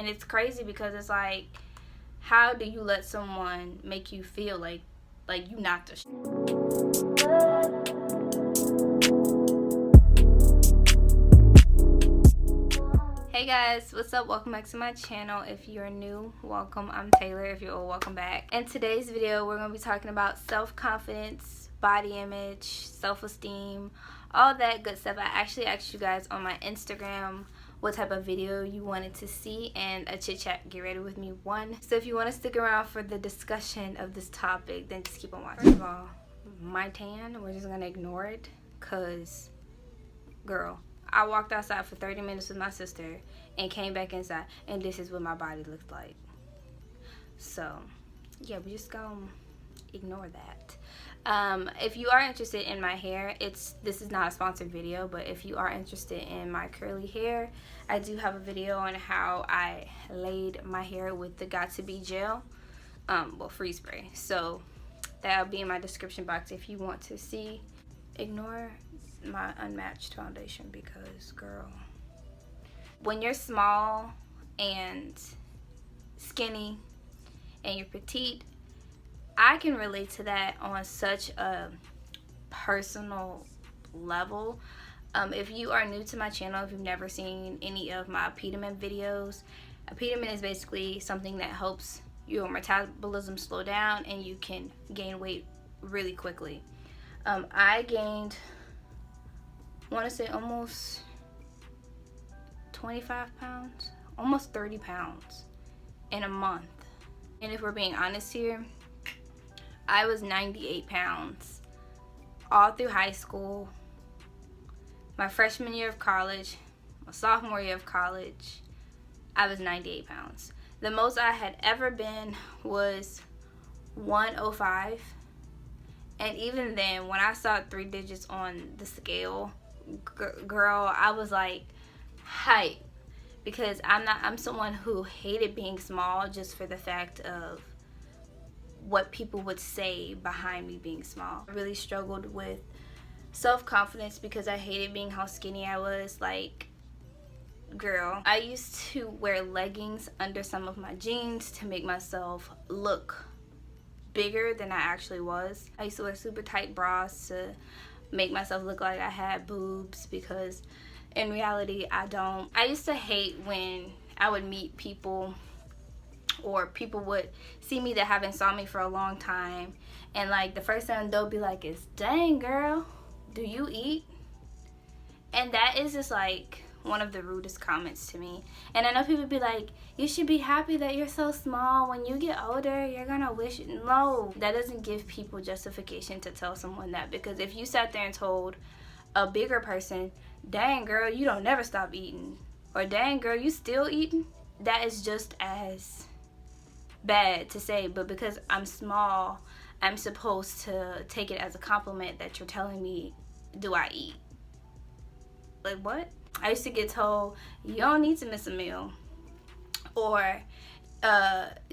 And it's crazy because it's like, how do you let someone make you feel like you not the Hey guys, what's up? Welcome back to my channel. If you're new, welcome. I'm Taylor. If you're old, welcome back. In today's video, we're going to be talking about self-confidence, body image, self-esteem, all that good stuff. I actually asked you guys on my Instagram what type of video you wanted to see, and a chit chat, get ready with me one. So if you want to stick around for the discussion of this topic, then just keep on watching. First of all, my tan, we're just going to ignore it, because girl, I walked outside for 30 minutes with my sister and came back inside, and this is what my body looked like. So yeah, we just gonna ignore that. If you are interested in my hair, this is not a sponsored video, but if you are interested in my curly hair, I do have a video on how I laid my hair with the Got To Be gel, freeze spray. So that'll be in my description box if you want to see. Ignore my unmatched foundation because, girl, when you're small and skinny and you're petite, I can relate to that on such a personal level. If you are new to my channel, if you've never seen any of my pediment videos, a pediment is basically something that helps your metabolism slow down and you can gain weight really quickly. I gained, I want to say, almost 25 pounds, almost 30 pounds in a month. And if we're being honest here, I was 98 pounds all through high school, my freshman year of college, my sophomore year of college. I was 98 pounds. The most I had ever been was 105. And even then, when I saw 3 digits on the scale, girl, I was like, hype. Because I'm someone who hated being small just for the fact of what people would say behind me being small. I really struggled with self-confidence because I hated being how skinny I was. Like, girl, I used to wear leggings under some of my jeans to make myself look bigger than I actually was. I used to wear super tight bras to make myself look like I had boobs, because in reality I don't. I used to hate when I would meet people, or people would see me that haven't saw me for a long time, and like the first thing they'll be like is, dang girl, do you eat? And that is just like one of the rudest comments to me. And I know people be like, you should be happy that you're so small. When you get older, you're gonna wish. No, that doesn't give people justification to tell someone that. Because if you sat there and told a bigger person, dang girl, you don't never stop eating, or dang girl, you still eating, that is just as bad to say. But because I'm small, I'm supposed to take it as a compliment that you're telling me, do I eat? Like, what? I used to get told, you don't need to miss a meal, or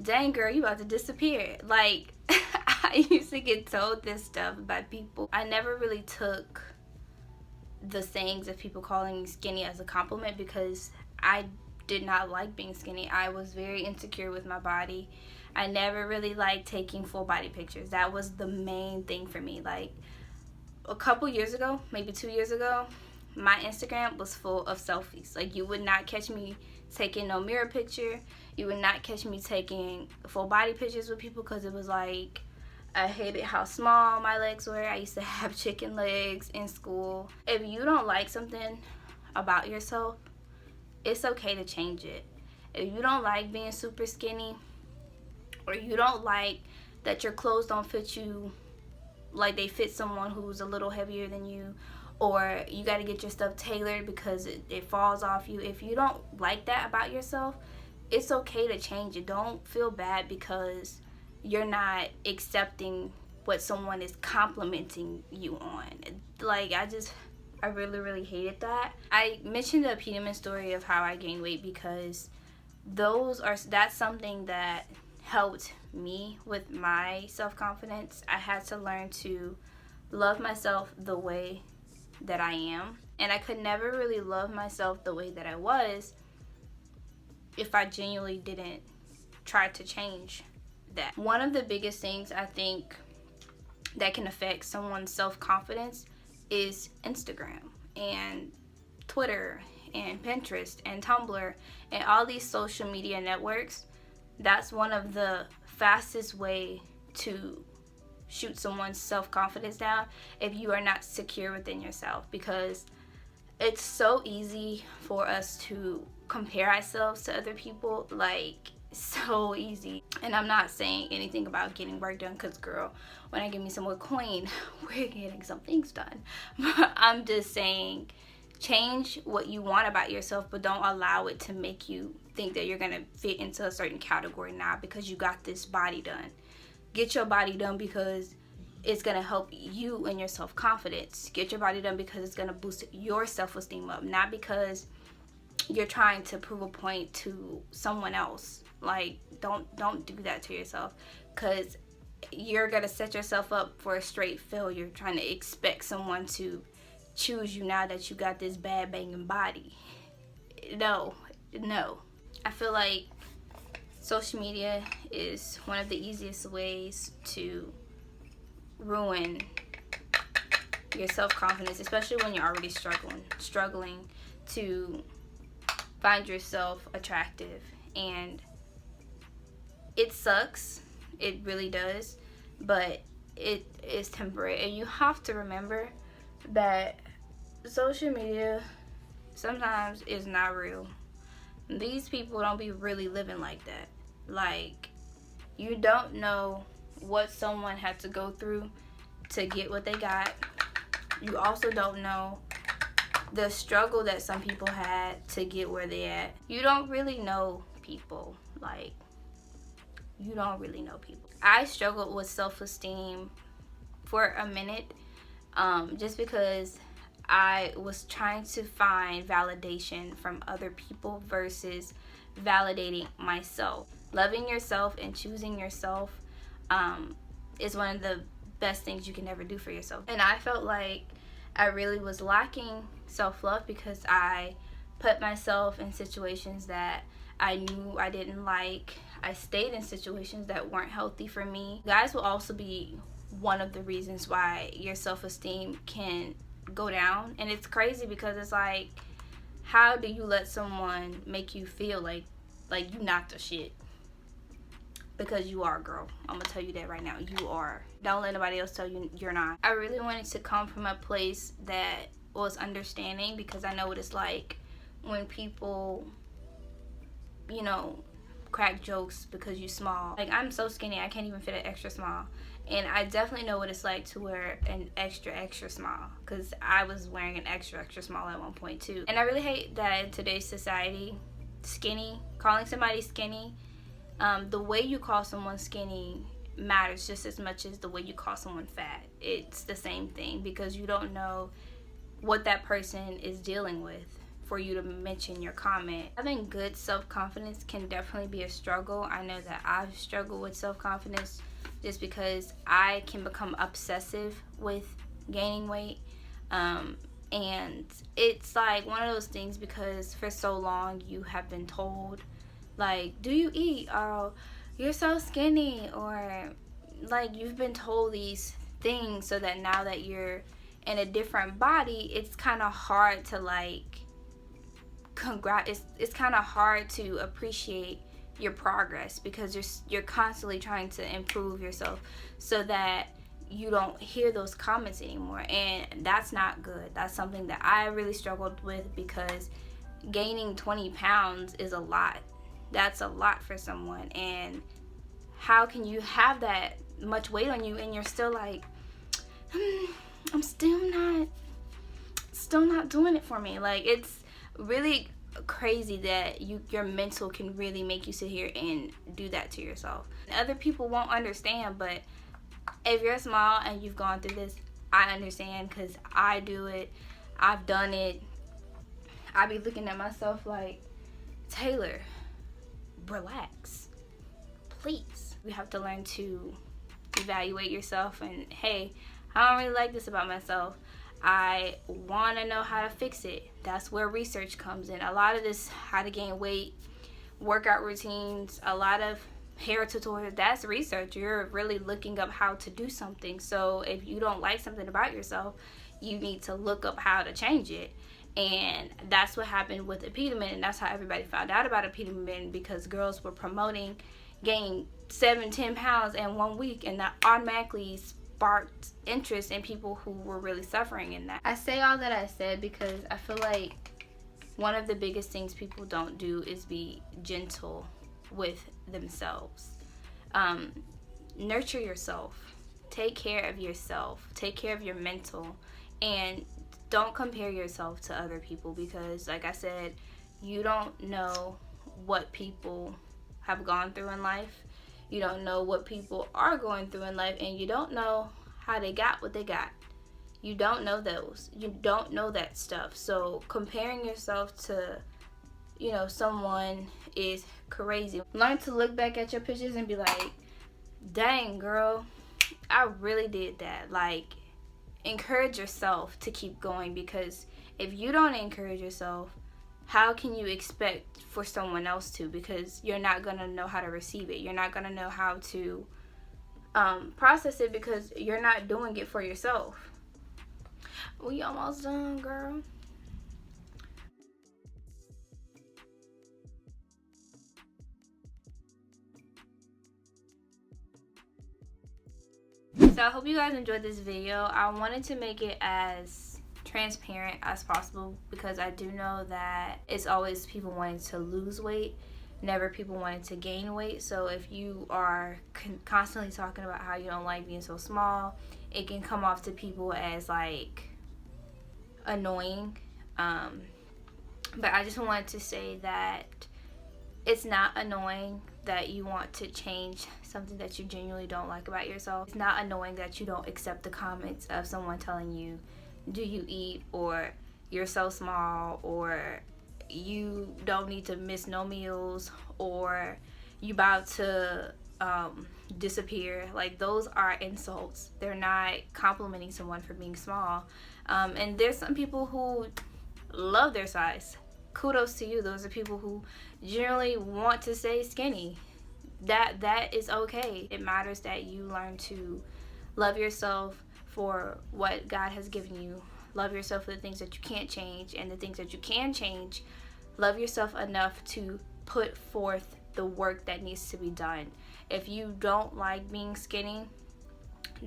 dang girl, you about to disappear. Like, I used to get told this stuff by people. I never really took the sayings of people calling me skinny as a compliment, because I did not like being skinny. I was very insecure with my body. I never really liked taking full body pictures. That was the main thing for me. Like, a couple years ago, maybe 2 years ago, my Instagram was full of selfies. Like, you would not catch me taking no mirror picture. You would not catch me taking full body pictures with people, because it was like, I hated how small my legs were. I used to have chicken legs in school. If you don't like something about yourself, it's okay to change it. If you don't like being super skinny, or you don't like that your clothes don't fit you like they fit someone who's a little heavier than you, or you got to get your stuff tailored because it falls off you. If you don't like that about yourself, it's okay to change it. Don't feel bad because you're not accepting what someone is complimenting you on. Like, I really hated that. I mentioned the pediment story of how I gained weight because that's something that helped me with my self-confidence. I had to learn to love myself the way that I am, and I could never really love myself the way that I was if I genuinely didn't try to change that. One of the biggest things I think that can affect someone's self-confidence is Instagram and Twitter and Pinterest and Tumblr and all these social media networks. That's one of the fastest way to shoot someone's self-confidence down if you are not secure within yourself, because it's so easy for us to compare ourselves to other people, like so easy. And I'm not saying anything about getting work done, because girl, when I give me some more coin, we're getting some things done. But I'm just saying, change what you want about yourself, but don't allow it to make you think that you're gonna fit into a certain category now because you got this body done. Get your body done because it's gonna help you and your self-confidence. Get your body done because it's gonna boost your self-esteem up, not because you're trying to prove a point to someone else. Like, don't do that to yourself, because you're gonna set yourself up for a straight failure trying to expect someone to choose you now that you got this bad banging body. No. I feel like social media is one of the easiest ways to ruin your self-confidence, especially when you're already struggling to find yourself attractive. And it sucks, it really does, but it is temporary. And you have to remember that social media sometimes is not real. These people don't be really living like that. Like, you don't know what someone had to go through to get what they got. You also don't know the struggle that some people had to get where they at. You don't really know people. Like, you don't really know people. I struggled with self-esteem for a minute, just because I was trying to find validation from other people versus validating myself. Loving yourself and choosing yourself is one of the best things you can ever do for yourself. And I felt like I really was lacking self-love because I put myself in situations that I knew I didn't like. I stayed in situations that weren't healthy for me. Guys will also be one of the reasons why your self-esteem can go down. And it's crazy because it's like, how do you let someone make you feel like you not the shit? Because you are, girl. I'm gonna tell you that right now. You are. Don't let nobody else tell you you're not. I really wanted to come from a place that was understanding, because I know what it's like when people, you know, crack jokes because you small. Like, I'm so skinny, I can't even fit an extra small. And I definitely know what it's like to wear an extra small, because I was wearing an extra small at one point too. And I really hate that in today's society, calling somebody skinny, the way you call someone skinny matters just as much as the way you call someone fat. It's the same thing, because you don't know what that person is dealing with for you to mention your comment. Having good self-confidence can definitely be a struggle. I know that I've struggled with self-confidence just because I can become obsessive with gaining weight. And it's like one of those things, because for so long you have been told, like, do you eat? Oh, you're so skinny. Or like, you've been told these things so that now that you're in a different body, it's kind of hard to like it's kind of hard to appreciate your progress, because you're constantly trying to improve yourself so that you don't hear those comments anymore. And that's not good. That's something that I really struggled with, because gaining 20 pounds is a lot. That's a lot for someone. And how can you have that much weight on you and you're still like, I'm still not doing it for me? Like, it's really crazy that your mental can really make you sit here and do that to yourself. Other people won't understand, but if you're small and you've gone through this, I understand, because I do it. I've done it. I be looking at myself like, Taylor, relax, please. You have to learn to evaluate yourself and, hey, I don't really like this about myself. I want to know how to fix it. That's where research comes in. A lot of this how to gain weight workout routines, a lot of hair tutorials. That's research. You're really looking up how to do something. So if you don't like something about yourself, you need to look up how to change it. And that's what happened with impediment, and that's how everybody found out about impediment, because girls were promoting gaining 7-10 pounds in 1 week, and that automatically sparked interest in people who were really suffering in that. I say all that I said because I feel like one of the biggest things people don't do is be gentle with themselves. Nurture yourself. Take care of yourself. Take care of your mental. And don't compare yourself to other people, because like I said, you don't know what people have gone through in life. You don't know what people are going through in life, and you don't know how they got what they got. You don't know those. You don't know that stuff. So comparing yourself to, someone is crazy. Learn to look back at your pictures and be like, dang girl, I really did that. Like, encourage yourself to keep going, because if you don't encourage yourself, how can you expect for someone else to? Because you're not going to know how to receive it. You're not going to know how to process it, because you're not doing it for yourself. We almost done, girl. So I hope you guys enjoyed this video. I wanted to make it as transparent as possible, because I do know that it's always people wanting to lose weight, never people wanting to gain weight. So if you are constantly talking about how you don't like being so small, it can come off to people as like annoying. But I just wanted to say that it's not annoying that you want to change something that you genuinely don't like about yourself. It's not annoying that you don't accept the comments of someone telling you, do you eat, or you're so small, or you don't need to miss no meals, or you about to disappear. Like, those are insults. They're not complimenting someone for being small. And there's some people who love their size. Kudos to you. Those are people who generally want to stay skinny. That is okay. It matters that you learn to love yourself for what God has given you. Love yourself for the things that you can't change, and the things that you can change, love yourself enough to put forth the work that needs to be done. If you don't like being skinny,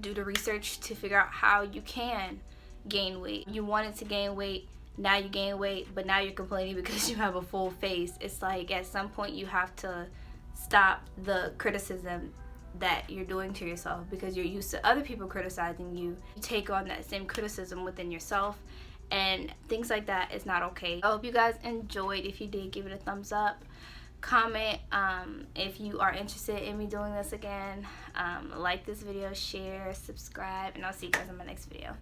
do the research to figure out how you can gain weight. You wanted to gain weight, now you gain weight, but now you're complaining because you have a full face. It's like, at some point you have to stop the criticism that you're doing to yourself, because you're used to other people criticizing you. You take on that same criticism within yourself, and things like that is not okay. I hope you guys enjoyed. If you did, give it a thumbs up. Comment if you are interested in me doing this again. Like this video, share, subscribe, and I'll see you guys in my next video.